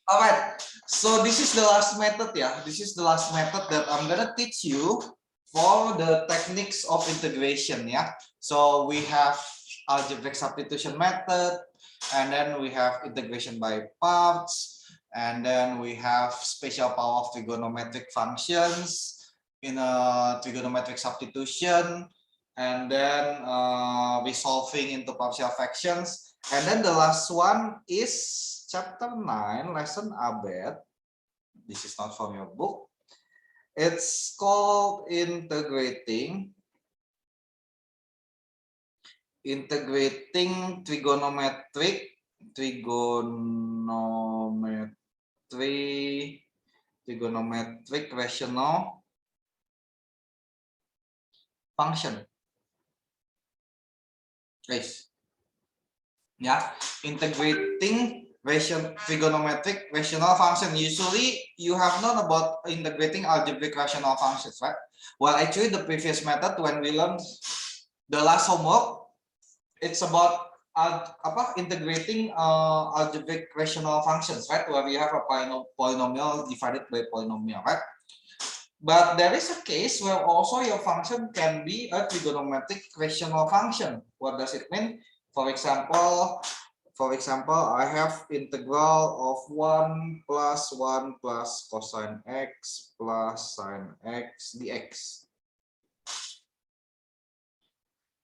All right, so this is the last method, yeah. This is the last method that I'm gonna teach you for the techniques of integration, yeah. So we have algebraic substitution method, and then we have integration by parts, and then we have special power of trigonometric functions in a trigonometric substitution, and then resolving into partial fractions. And then the last one is chapter 9, lesson Abed. This is not from your book. It's called integrating trigonometric rational function. Guys. Yeah, integrating trigonometric rational function. Usually you have known about integrating algebraic rational functions, right? Well, actually the previous method when we learned the last homework, it's about integrating algebraic rational functions, right? Where we have a polynomial divided by polynomial, right? But there is a case where also your function can be a trigonometric rational function. What does it mean? For example, I have integral of 1 plus 1 plus cosine x plus sine x dx.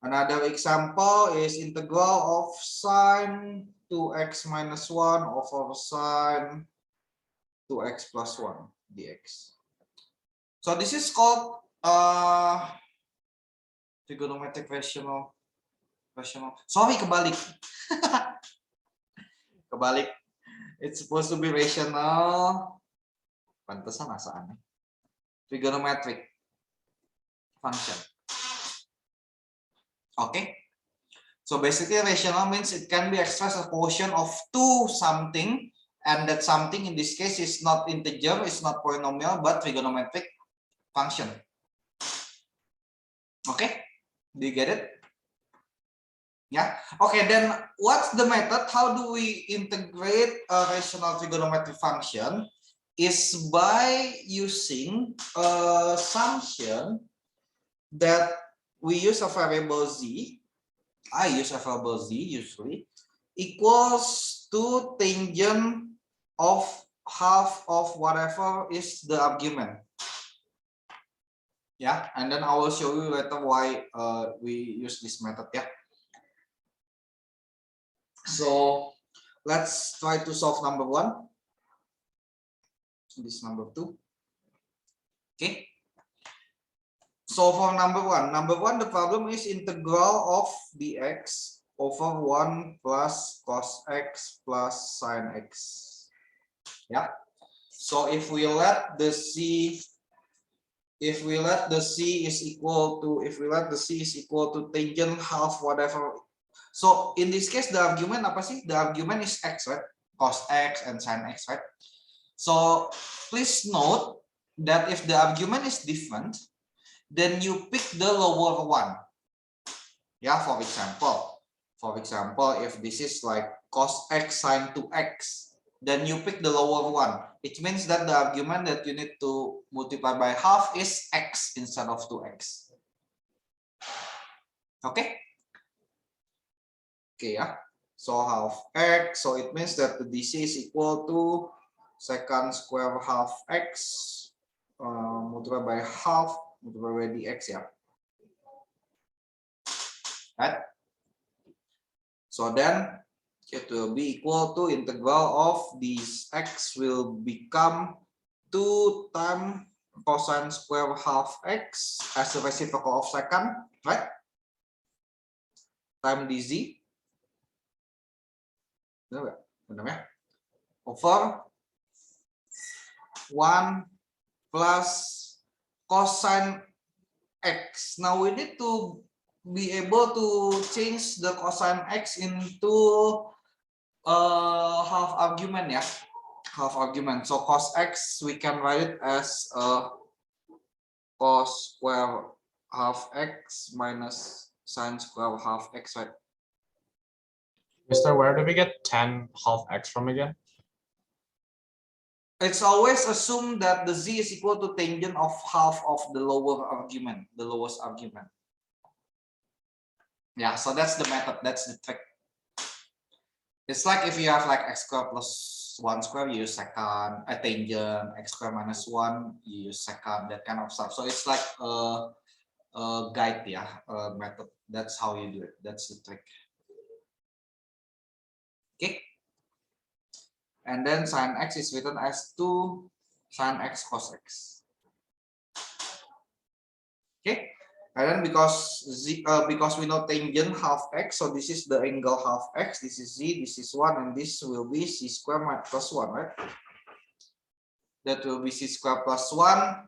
Another example is integral of sine 2x minus 1 over sine 2x plus 1 dx. So this is called trigonometric rational. Sorry, kebalik. Kebalik. It's supposed to be rational. Pantesan asa aneh. Trigonometric function. Okay. So basically rational means it can be expressed as a quotient of two something, and that something in this case is not integer, it's not polynomial, but trigonometric function. Okay, do you get it? Yeah. Okay, then what's the method? How do we integrate a rational trigonometric function? Is by using a assumption that we use a variable z. I use a variable z usually equals to tangent of half of whatever is the argument. Yeah, and then I will show you later why we use this method. Yeah. So let's try to solve number 1. This number 2. Okay. So for number 1, the problem is integral of dx over 1 plus cos x plus sine x. Yeah. So if we let the c is equal to tangent half whatever. So in this case the argument apa sih? The argument is x, right? Cos x and sine x, right? So please note that if the argument is different, then you pick the lower one. Yeah, for example, if this is like cos x sine 2x, then you pick the lower one. It means that the argument that you need to multiply by half is x instead of 2x. Okay? Okay, yeah. So half x, so it means that the DC is equal to secant square half x multiplied by half multiplied by dx, yeah. Right? So then it will be equal to integral of this x will become 2 times cosine square half x as a reciprocal of secant, right? Time dz. Benar ya? Over 1 plus cosine x. Now we need to be able to change the cosine x into half argument, ya. Half argument. So cos x we can write it as cos square half x minus sine square half x, right? Mister, where do we get 10 half x from again? It's always assumed that the z is equal to tangent of half of the lower argument, the lowest argument. Yeah, so that's the method, that's the trick. It's like if you have like x squared plus 1 square, you use second, a tangent, x squared minus 1, you use second, that kind of stuff. So it's like a guide, yeah, a method. That's how you do it. That's the trick. Okay. And then sine x is written as 2 sine x cos x. Okay. And then because we know tangent half x, so this is the angle half x, this is z, this is 1, and this will be c squared plus 1, right? That will be c squared plus 1.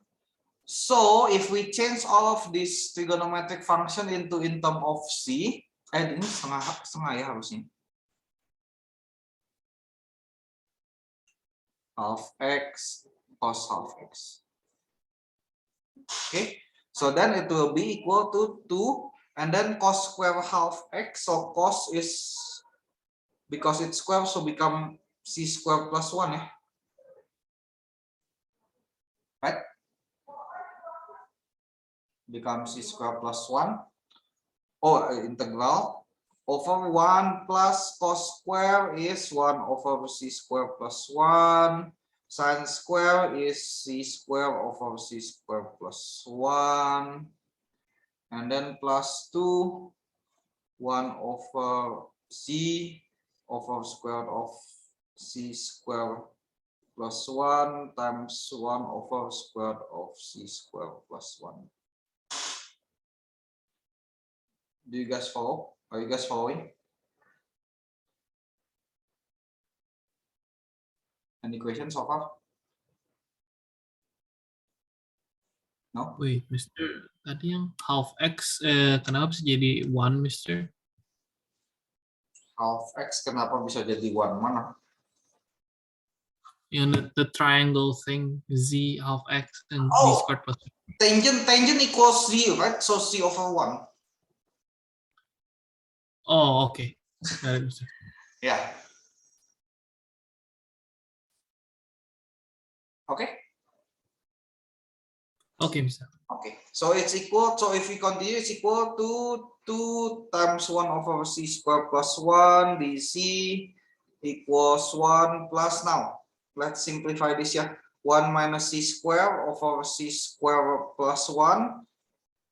So if we change all of this trigonometric function into in term of c, ini setengah ya harusnya. Half x cos half x. Okay. So then it will be equal to 2, and then cos square half x, so cos is, because it's square, so become c square plus 1, ya. Right? Become c square plus 1. Oh, integral over 1 plus cos square is 1 over c square plus 1. Sine square is c square over c square plus 1. And then plus 2, 1 over c over square of c square plus 1 times 1 over square of c square plus 1. Do you guys follow? Are you guys following? Any questions so far? No? Wait, Mister, tadi yang half x, kenapa bisa jadi 1, Mister? Half x kenapa bisa jadi 1? Mana? Yang the triangle thing, z half x and z Oh, squared plus. tangent equals z, right? So c over 1. Oh, okay. Got it, Mister. Yeah. Okay. Okay, Mister. Okay. So it's equal. So if we continue, it's equal to 2 times 1 over c square plus 1 dc equals 1 plus, now let's simplify this, yeah. 1 minus c square over c square plus 1.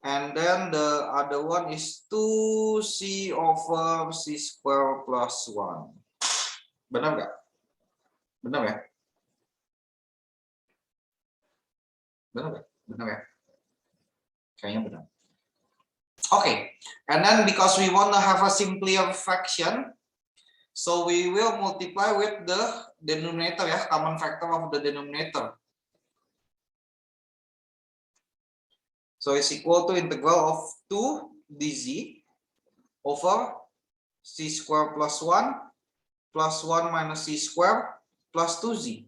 And then the other one is 2c over c square plus 1. Benar nggak? Benar ya? Benar nggak? Benar ya? Kayaknya benar. Okay, and then because we want to have a simpler fraction, so we will multiply with the denominator, ya, common factor of the denominator. So it's equal to integral of 2 dz over c square plus 1 plus 1 minus c square plus 2z.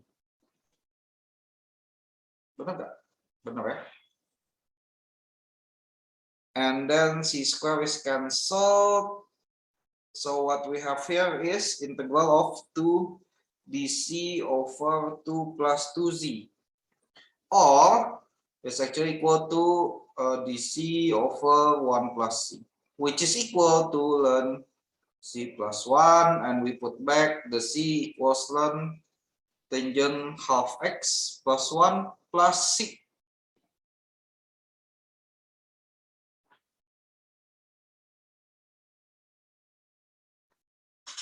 Benar nggak? Benar ya? And then c square is cancelled. So what we have here is integral of 2 dc over 2 plus 2z. Or it's actually equal to dc over 1 plus c, which is equal to ln c plus 1, and we put back the c equals ln tangent half x plus 1 plus c.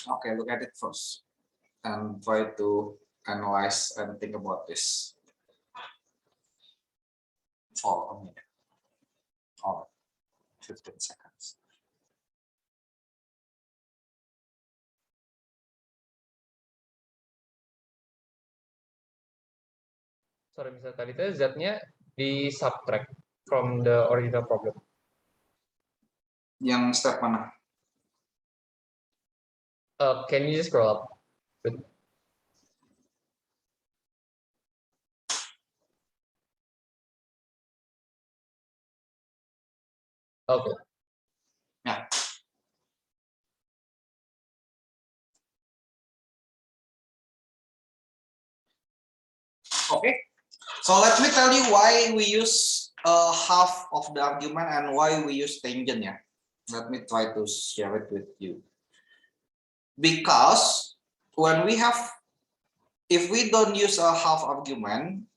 Okay, look at it first and try to analyze and think about this for a minute or 15 seconds. Sorry, bisa tadi itu z-nya di subtract from the original problem. Yang step mana? Can you just scroll up? Okay. Ya. Okay. So let me tell you why we use half of the argument and why we use tangent. Yeah. Let me try to share it with you. Because when we have, if we don't use a half argument,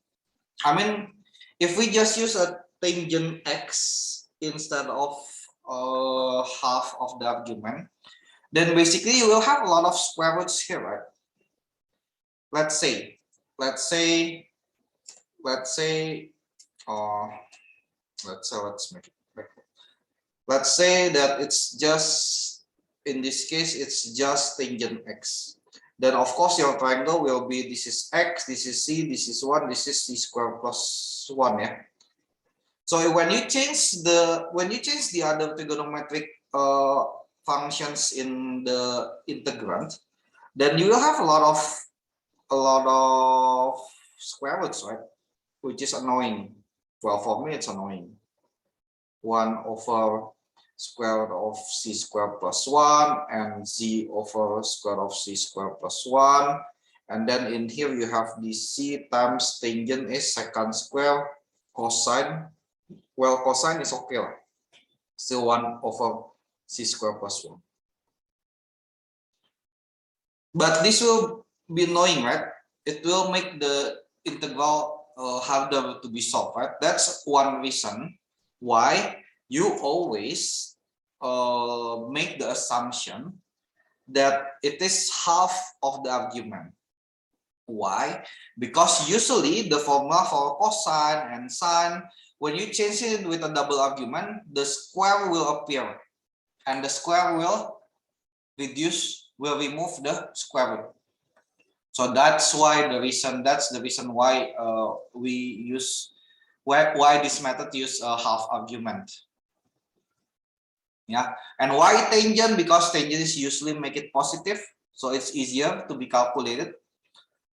I mean, if we just use a tangent x instead of half of the argument, then basically you will have a lot of square roots here, right? Let's say, let's say, let's say, let's make it back. Let's say that it's just, in this case, it's just tangent x. Then of course your triangle will be, this is x, this is c, this is 1, this is c squared plus 1, yeah. So when you change the other trigonometric functions in the integrand, then you will have a lot of square roots, right? Which is annoying. Well, for me it's annoying. 1 over square root of c squared plus 1 and z over square root of c squared plus 1. And then in here you have the c times tangent is secant square cosine. Well, cosine is okay, still 1 over c squared plus 1. But this will be annoying, right? It will make the integral harder to be solved, right? That's one reason why you always make the assumption that it is half of the argument. Why? Because usually the formula for cosine and sine, when you change it with a double argument, the square will appear and the square will remove the square root. So that's the reason why we use, why this method use a half argument. Yeah, and why tangent? Because tangent is usually make it positive, so it's easier to be calculated.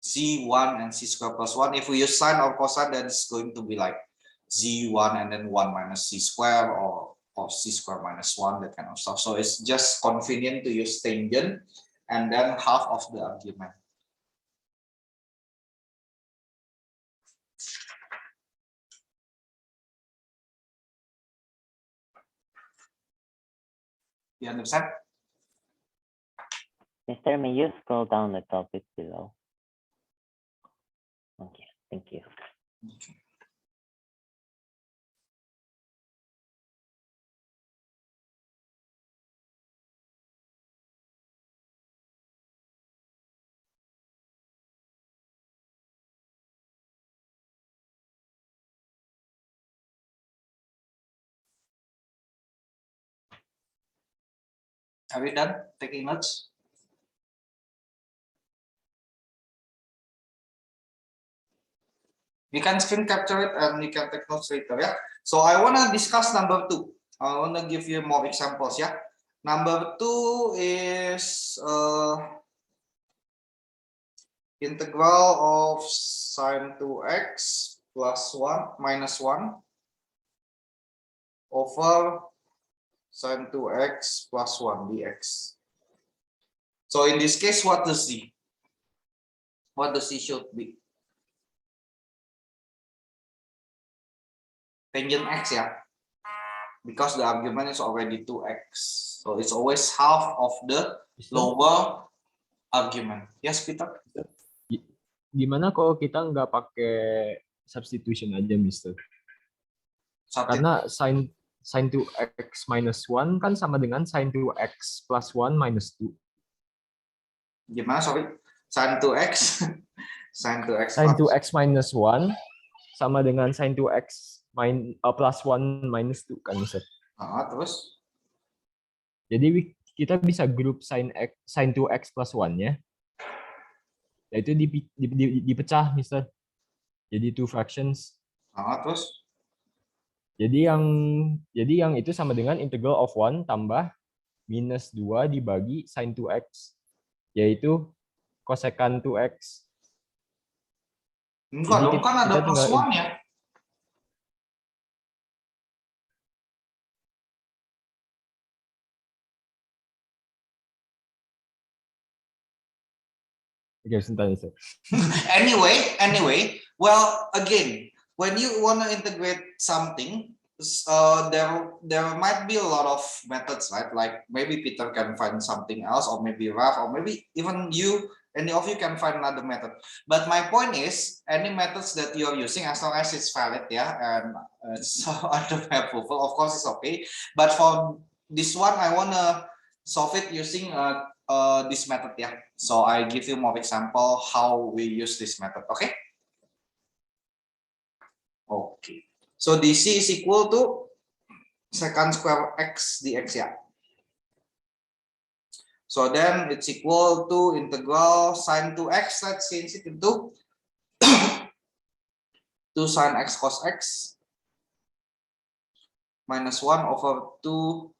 Z1 and c squared plus 1. If we use sine or cosine, then it's going to be like z1 and then 1 minus c squared or c squared minus 1, that kind of stuff. So it's just convenient to use tangent and then half of the argument. You understand? Mister, may you scroll down the topic below? Okay, thank you. Okay. Are we done taking notes? You can screen capture it and you can take notes later, yeah. So I want to discuss number 2. I want to give you more examples, yeah. Number 2 is integral of sine 2x plus 1 minus 1 over sine 2x plus 1 dx. So in this case, what does z should be? Tangent x, yeah, because the argument is already 2x, so it's always half of the lower argument. Yes, Peter? Gimana kalau kita nggak pakai substitution aja, Mister? Karena sin 2x minus 1 kan sama dengan sin 2x plus 1 minus 2. Gimana, sorry? Sin 2x sin 2x Sin 2x minus 1 sama dengan sin 2x plus 1 minus 2 kan, Mister? Terus? Jadi kita bisa grup sin 2x plus 1-nya. Yaitu dipecah, Mister. Jadi two fractions. Terus? Jadi yang itu sama dengan integral of 1 tambah minus 2 dibagi sin 2x, yaitu cosecant 2x. Enggak dong, kan ada plus 1 ya. Oke, sebentar. Anyway, Well, again, when you want to integrate something, there might be a lot of methods, right? Like maybe Peter can find something else, or maybe Raf, or maybe even you, any of you can find another method. But my point is, any methods that you're using, as long as it's valid, yeah, and it's under my approval, of course it's okay. But for this one, I wanna solve it using this method, yeah. So I give you more example how we use this method, okay? Okay. So dc is equal to secant square x dx, yeah. So then it's equal to integral sine 2x. Let's change it into 2 sine x cos x minus 1 over 2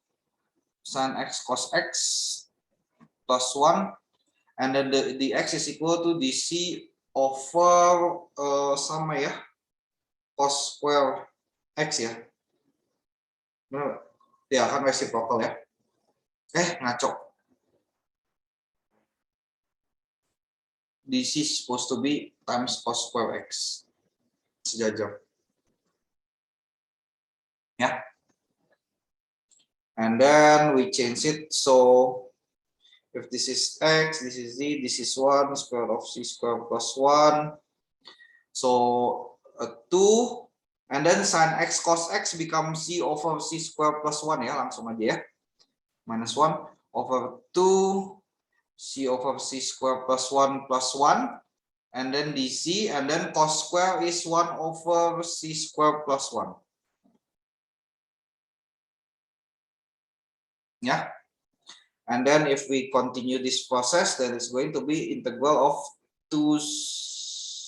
sine x cos x plus 1, and then the x is equal to dc over sama ya, cos square x ya. Benar ya kan, reciprocal ya. Ngaco. This is supposed to be times cos square x. Sejajar. Ya. And then we change it. So if this is x, this is z, this is 1 square of c square plus 1. So 2, and then sine x cos x becomes c over c square plus 1 ya, langsung aja ya. Minus 1 over 2 c over c square plus 1 plus 1, and then dc, and then cos square is 1 over c square plus 1. Yeah. And then if we continue this process, then it's going to be integral of 2c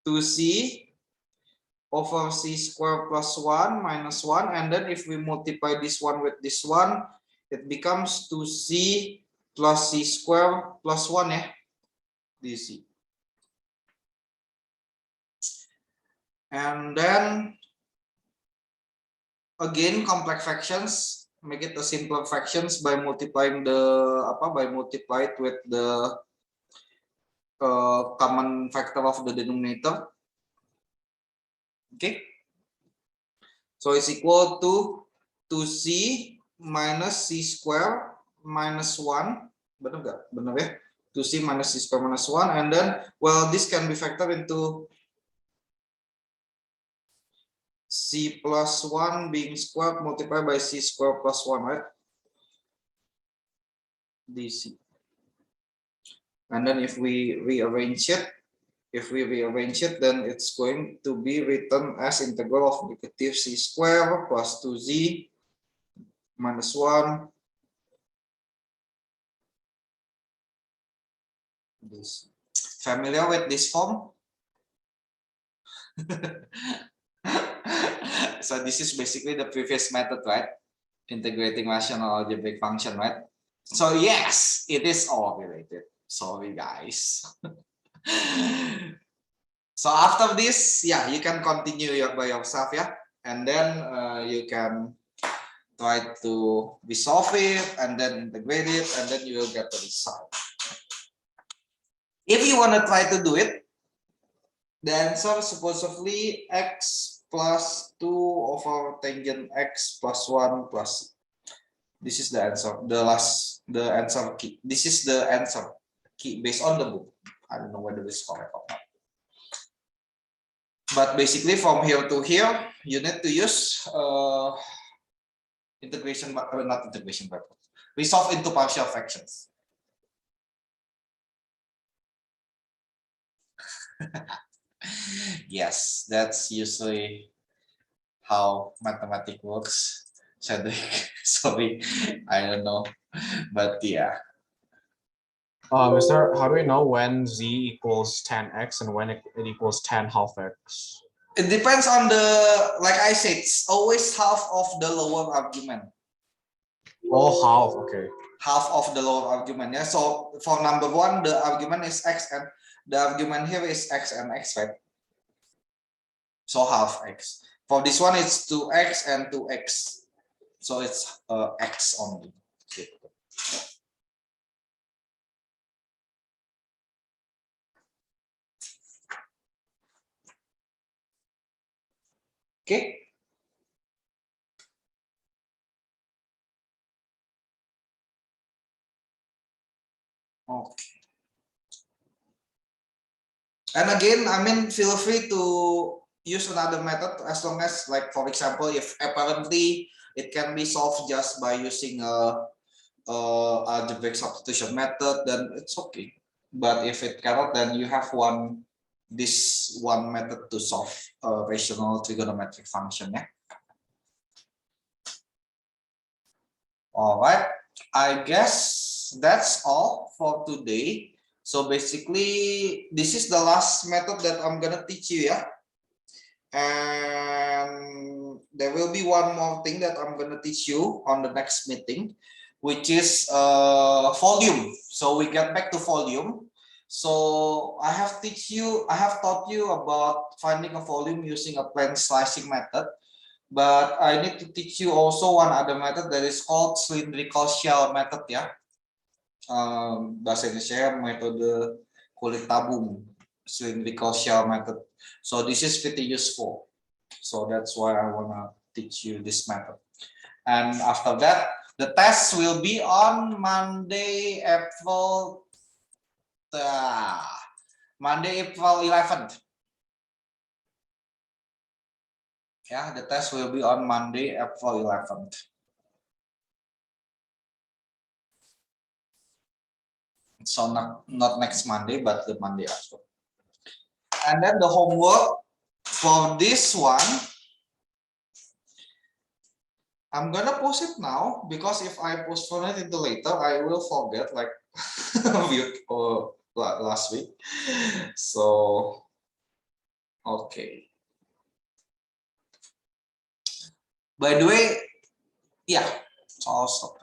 2c over c square plus 1 minus 1, and then if we multiply this one with this one, it becomes 2c plus c square plus 1 ya, dc. And then again complex fractions, make it a simpler fractions by multiplying multiply it with the common factor of the denominator. Okay, so it's equal to 2c minus c square minus 1. Benar nggak? Benar ya. 2c minus c square minus 1, and then, well, this can be factored into c plus 1 being squared multiplied by c square plus 1, right? dc. And then if we rearrange it, then it's going to be written as integral of negative c square plus 2z minus 1 this. Familiar with this form? So this is basically the previous method, right? Integrating rational algebraic function, right? So yes, it is all related. Sorry guys. So after this, yeah, you can continue by yourself, yeah, and then you can try to resolve it and then integrate it, and then you will get the result. If you want to try to do it, the answer supposedly x plus 2 over tangent x plus 1 plus. This is the answer. The answer key. This is the answer key based on the book. I don't know whether it's correct or not. But basically, from here to here, you need to use integration, but not integration, but resolve into partial fractions. Yes, that's usually how mathematics works. Cedric, sorry, I don't know, but yeah. Mister, how do we know when z equals tan x and when it equals tan half x? It depends on the, like I said, it's always half of the lower argument. Oh, half, okay. Half of the lower argument, yeah. So for number 1, the argument is x, and the argument here is x and x, right? So half x. For this one, it's 2x and 2x. So it's x only. Okay. Okay. And again, I mean, feel free to use another method as long as, like, for example, if apparently it can be solved just by using a algebraic substitution method, then it's okay. But if it cannot, then you have this one method to solve a rational trigonometric function. Yeah. All right. I guess that's all for today. So basically, this is the last method that I'm gonna teach you, yeah. And there will be one more thing that I'm gonna teach you on the next meeting, which is volume. So we get back to volume. So I have taught you about finding a volume using a plane slicing method. But I need to teach you also one other method that is called cylindrical shell method, ya. Bahasa Indonesia metode kulit tabung, cylindrical shell method. So this is pretty useful. So that's why I wanna teach you this method. And after that, the test will be on Monday, April 11th. Yeah, the test will be on Monday, April 11th. So not next Monday, but the Monday after. And then the homework for this one, I'm gonna post it now, because if I postpone it into later, I will forget, like last week. So, okay. By the way, yeah, so I'll stop.